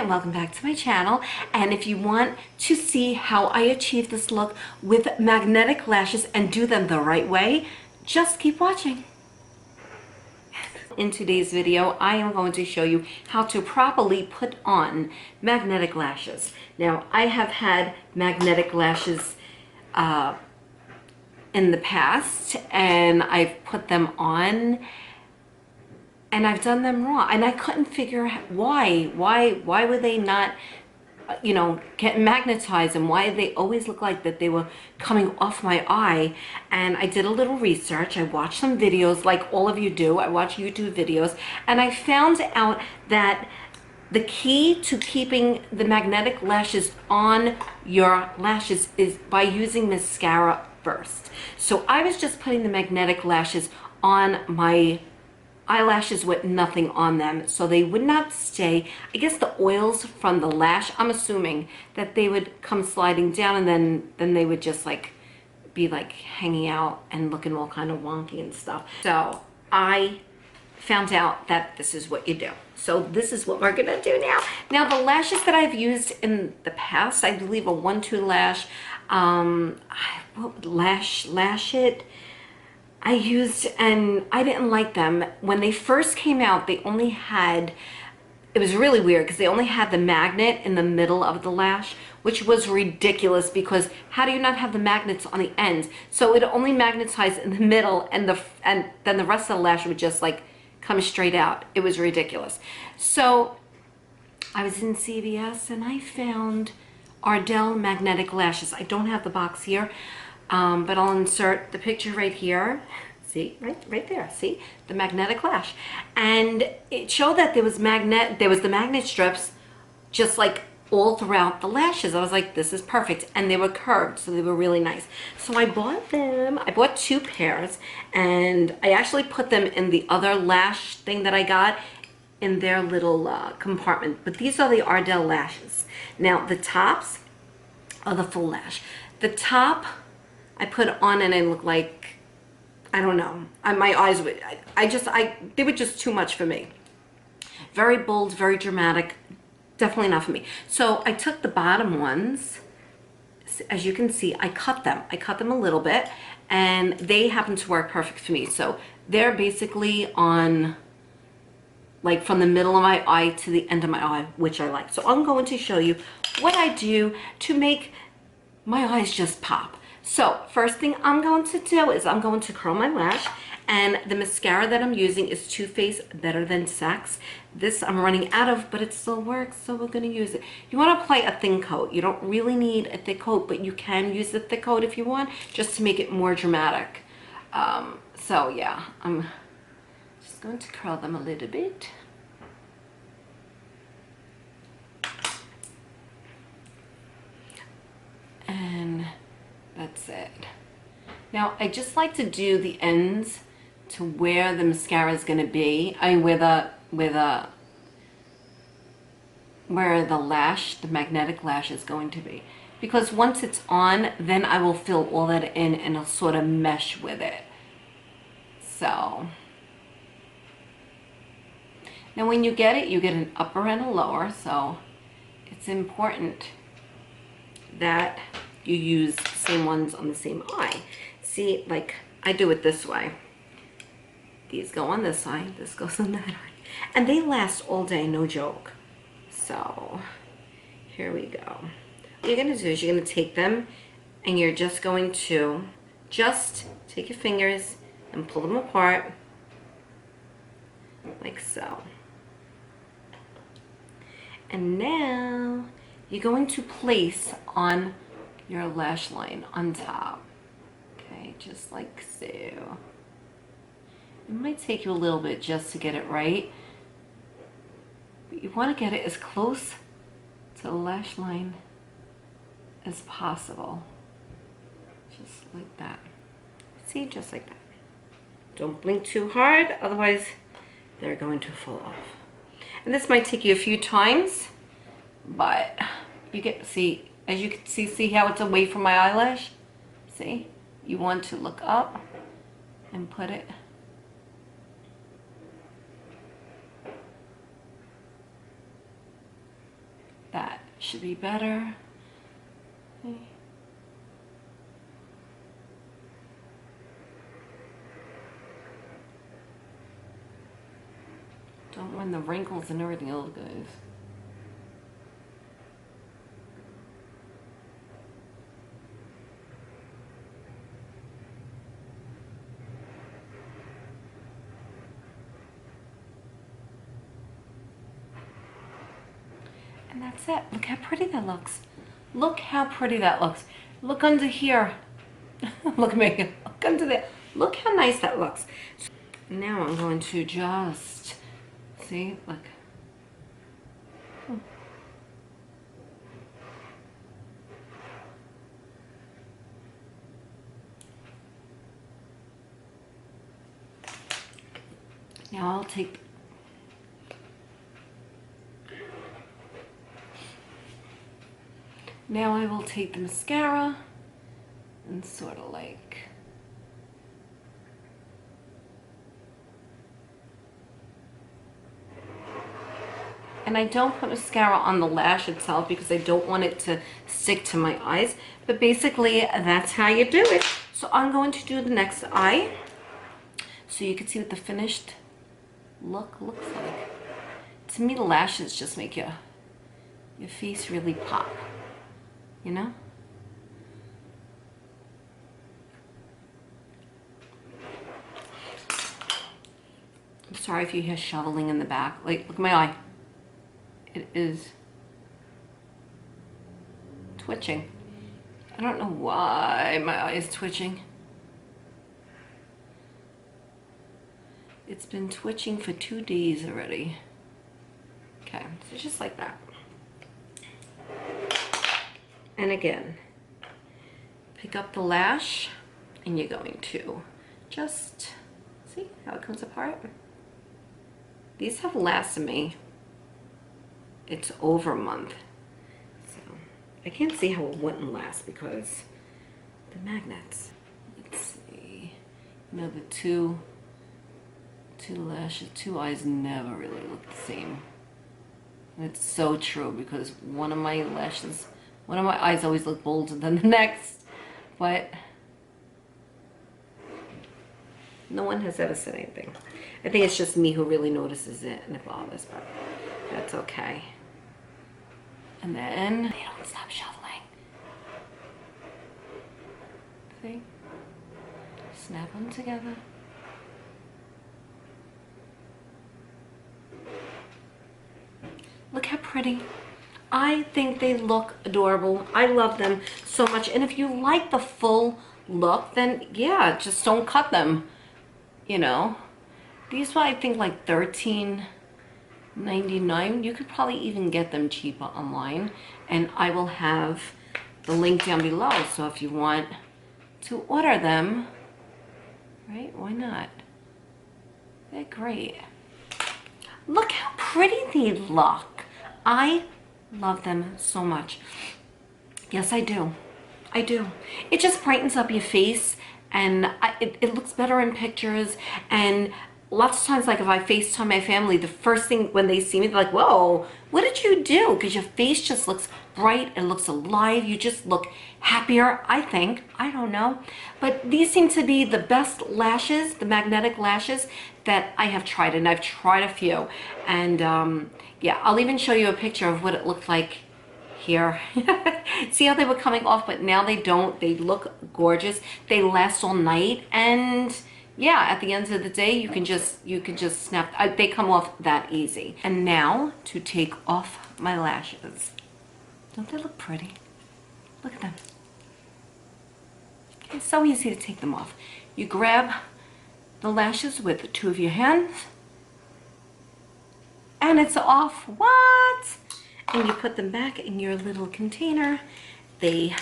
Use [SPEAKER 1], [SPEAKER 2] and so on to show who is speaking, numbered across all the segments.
[SPEAKER 1] and welcome back to my channel. And if you want to see how I achieve this look with magnetic lashes and do them the right way, just keep watching. In today's video, I am going to show you how to properly put on magnetic lashes. Now, I have had magnetic lashes in the past, and I've put them on and I've done them wrong, and I couldn't figure out why would they not, you know, get magnetized, and why they always look like that they were coming off my eye. And I did a little research. I watched some videos like all of you do. I watch YouTube videos, and I found out that the key to keeping the magnetic lashes on your lashes is by using mascara first. So I was just putting the magnetic lashes on my eyelashes with nothing on them, so they would not stay. I guess the oils from the lash, I'm assuming that they would come sliding down, and then they would just like be like hanging out and looking all kind of wonky and stuff. So I found out that this is what you do. So this is what we're gonna do now. Now, the lashes that I've used in the past, I believe a 1-2 lash, Lash It, I used, and I didn't like them. When they first came out, they only had, it was really weird because they only had the magnet in the middle of the lash, which was ridiculous because how do you not have the magnets on the ends? So it only magnetized in the middle, and then the rest of the lash would just like come straight out. It was ridiculous. So I was in CVS and I found Ardell magnetic lashes. I don't have the box here. But I'll insert the picture right here. See, right there. See the magnetic lash, and it showed that there was the magnet strips, just like all throughout the lashes. I was like, this is perfect, and they were curved, so they were really nice. So I bought them. I bought 2 pairs, and I actually put them in the other lash thing that I got in their little compartment. But these are the Ardell lashes. Now the tops are the full lash. The top I put on and I look like, I don't know. My eyes would, they were just too much for me. Very bold, very dramatic. Definitely not for me. So I took the bottom ones. As you can see, I cut them. I cut them a little bit, and they happen to work perfect for me. So they're basically on, like from the middle of my eye to the end of my eye, which I like. So I'm going to show you what I do to make my eyes just pop. So first thing I'm going to do is I'm going to curl my lash, and the mascara that I'm using is Too Faced Better Than Sex. This I'm running out of, but it still works, so we're going to use it. You want to apply a thin coat. You don't really need a thick coat, but you can use the thick coat if you want, just to make it more dramatic. So yeah, I'm just going to curl them a little bit. And that's it. Now, I just like to do the ends to where the mascara is going to be. I mean, where the lash, the magnetic lash is going to be. Because once it's on, then I will fill all that in and it'll sort of mesh with it. So, now when you get it, you get an upper and a lower. So, it's important that you use the same ones on the same eye. See, like I do it this way. These go on this eye, this goes on that eye. And they last all day, no joke. So here we go. What you're gonna do is you're gonna take them, and you're just going to take your fingers and pull them apart like so. And now you're going to place on your lash line on top. Okay, just like so. It might take you a little bit just to get it right, but you want to get it as close to the lash line as possible. Just like that. See, just like that. Don't blink too hard, otherwise they're going to fall off. And this might take you a few times, but you get, see, as you can see how it's away from my eyelash? See? You want to look up and put it should be better. Okay. Don't mind the wrinkles and everything else, guys. And that's it. Look how pretty that looks. Look how pretty that looks. Look under here. Look at me. Look under there. Look how nice that looks. Now I'm going to just, see, look. Now I'll take, now I will take the mascara and sort of like, and I don't put mascara on the lash itself because I don't want it to stick to my eyes, but basically that's how you do it. So I'm going to do the next eye so you can see what the finished look looks like. To me, the lashes just make your face really pop, you know? I'm sorry if you hear shoveling in the back. Like, look at my eye. It is twitching. I don't know why my eye is twitching. It's been twitching for 2 days already. Okay, so just like that. And again, pick up the lash and you're going to just see how it comes apart. These have lasted me. It's over a month. So I can't see how it wouldn't last because the magnets. Let's see. You know, the two lashes, two eyes never really look the same. And it's so true because one of my eyes always look bolder than the next, but no one has ever said anything. I think it's just me who really notices it and it bothers, but that's okay. And then they don't stop shoveling. See? Snap them together. Look how pretty. I think they look adorable. I love them so much. And if you like the full look, then yeah, just don't cut them. You know, these were I think like $13.99. You could probably even get them cheaper online, and I will have the link down below. So if you want to order them, right? Why not? They're great. Look how pretty they look. I love them so much. Yes, I do. I do. It just brightens up your face, and it looks better in pictures. And lots of times, like if I FaceTime my family, the first thing when they see me, they're like, whoa, what did you do? Because your face just looks bright and looks alive. You just look happier, I think. I don't know. But these seem to be the best lashes, the magnetic lashes that I have tried. And I've tried a few. And yeah, I'll even show you a picture of what it looked like here. See how they were coming off, but now they don't. They look gorgeous. They last all night. And yeah, at the end of the day, you can just snap. They come off that easy. And now to take off my lashes. Don't they look pretty? Look at them. It's so easy to take them off. You grab the lashes with 2 of your hands, and it's off. What? And you put them back in your little container. They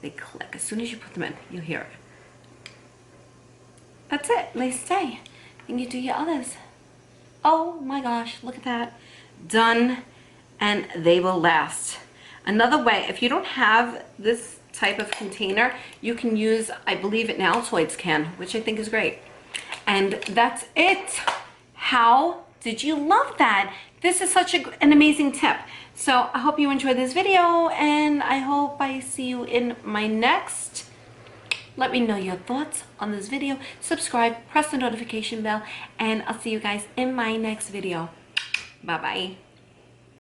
[SPEAKER 1] click. As soon as you put them in, you'll hear it. That's it. They stay. And you do your others. Oh my gosh, look at that. Done. And they will last. Another way, if you don't have this type of container, you can use, I believe, an Altoids can, which I think is great. And that's it. How Did you love that? This is such an amazing tip. So I hope you enjoyed this video, and I hope I see you in my next. Let me know your thoughts on this video. Subscribe, press the notification bell, and I'll see you guys in my next video. Bye-bye.